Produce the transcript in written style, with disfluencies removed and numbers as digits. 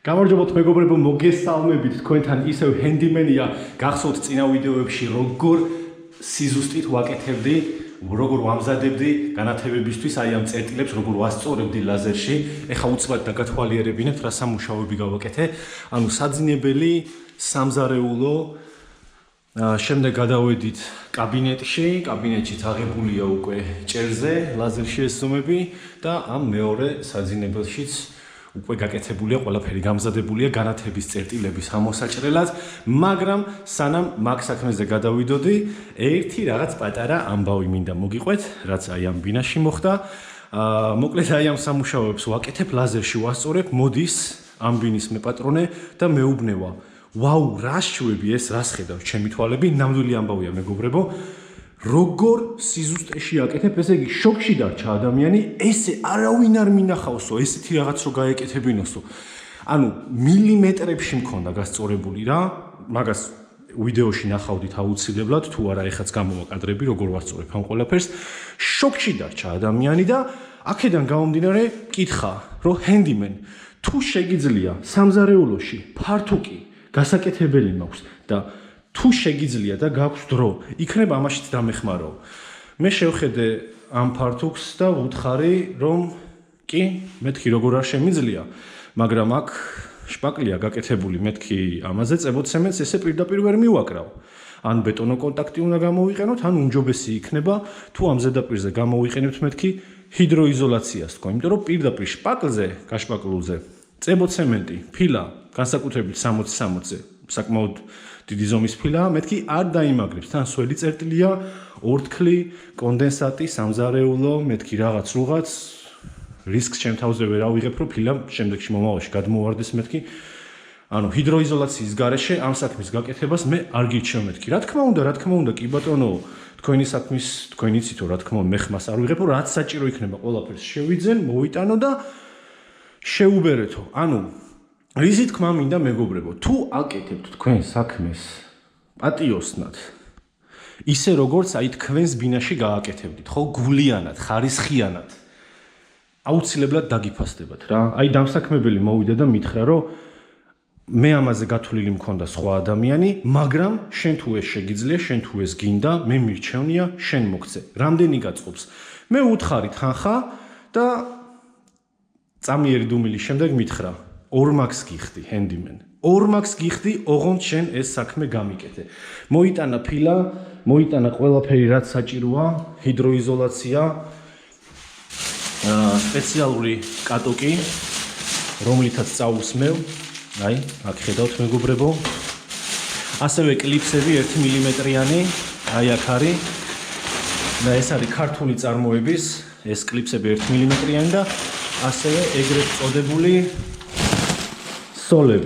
გამარჯობათ მეგობრებო, მოგესალმებით თქვენთან ისევ ჰენდიმენია. გახსოვთ წინა ვიდეოებში როგორ სიზუსტით ვაკეთებდი, როგორ ვამზადებდი განათებებისთვის აი ამ წერტილებს, როგორ ვასწორებდი ლაზერში. ეხლა უცბად დაგათვალიერებინებთ რა სამუშაოები გავაკეთე. ანუ საძინებელი, სამზარეულო, შემდეგ გადავედით კაბინეტშიც აღებულია უკვე ჭერზე ლაზერში ეს ზომები და ამ მეორე საძინებელშიც უკვე გაკეთებულია ყველაფერი, გამზადებულია განათების წერტილების ამოსაჭრელად, მაგრამ სანამ მაგ საქმეზე გადავიდოდი, ერთი რაღაც პატარა ამბავი მინდა მოგიყვეთ, რაც აი ამ ბინაში მოხდა. მოკლედ აი ამ სამუშაოებს ვაკეთებ, ლაზერში ვასწორებ, მოდის ამ ბინის მეპატრონე და მეუბნება. ვაუ, რა შვები ეს, რას ხედავ ჩემი თვალები, ნამდვილი ამბავია მეგობრებო. როგორ სიზუსტეში აკეთებ, ესე იგი შოკში დარჩა ადამიანი, ესე არავინ არ მინახავსო, ესეთი რაღაც რო გაეკეთებინოსო. ანუ მილიმეტრებში მქონდა გასწორებული რა, მაგას ვიდეოში ნახავდით აუცილებლად, თუ არა ეხაც გამოვაკადრები, როგორ ვასწორებ ამ ყველაფერს. შოკში დარჩა ადამიანი და აქედან გამომდინარე მკითხა, რომ ჰენდიმენ, თუ შეგიძლია სამზარეულოში ფართუკი გასაკეთებელი მაქვს და თუ შეგიძლია და გაქვს დრო, იქნებ ამაშიც დამეხმარო. მე შევხედე ამ ფართუქს და ვუთხარი, რომ კი, მეთქი როგორ არ შემიძლია, მაგრამ აქ შპაკლია გაკეთებული, მეთქი ამაზე წებოცემენტს ესე პირდაპირ ვერ მივაკრავ. ან ბეტონო კონტაქტი უნდა გამოვიყენოთ, ან უმჯობესი იქნება, თუ ამ ზედაპირზე გამოვიყენებთ მეთქი ჰიდროიზოლაციას თქო, იმიტომ რომ პირდაპირ შპაკლზე, გაშპაკლულზე წებოცემენტი, ფილა, განსაკუთრებით 60-60-ზე, საკმაოდ დიდი ზომის ფილაა, მეთქი არ დაიმაგრებს, თან სველი წერტილია, ორთქლი, კონდენსატი, სამზარეულო, მეთქი რაღაც რისკს ჩემ თავზე ვერ ავიღებ, რომ ფილა შემდეგში მომავალში გადმოვარდეს მეთქი. ანუ ჰიდროიზოლაციის გარეშე ამ საქმის გაკეთებას მე არ გირჩევ მეთქი. რა თქმა უნდა, კი ბატონო, თქვენი საქმის, თქვენ იცითო, რა თქმა უნდა, მე ხმას არ ვიღებო, რაც საჭირო იქნება, ყველაფერს შევიძენ, მოვიტანო და შეუბერეთო. ანუ რისი თქმა მინდა მეგობრებო, თუ აკეთებთ თქვენ საქმეს პატიოსნად, ისე როგორც აი თქვენს ბინაში გააკეთებდით, ხო, გულიანად, ხარისხიანად, აუცილებლად დაგიფასდებათ რა. აი დამსაქმებელი მოვიდა და მითხრა, რომ მე ამაზე გათვლილი მქონდა სხვა ადამიანი, მაგრამ შენ თუ ეს შეგიძლია, შენ თუ ეს გინდა, მე მირჩევნია, შენ მოგცე. რამდენი გაწყობს? მე უთხარი თანხა და წამიერი დუმილის შემდეგ მითხრა 2 მაქვს გიხდი, ჰენდიმენ. 2 მაქვს გიხდი, ოღონდ შენ ეს საქმე გამიკეთე. მოიტანა ფილა, მოიტანა ყველაფერი, რაც საჭიროა, ჰიდროიზოლაცია, სპეციალური კატოკი, რომლითაც წაусმევ, აი, აქ ხედავთ მეგობრებო. ასევე კლიპსები 1 მმ-იანი, აი აქ არის. და ეს არის ქართული წარმოების, ეს კლიპსები 1 მმ-იანი და ასევე ეგრეთ წოდებული სოლები.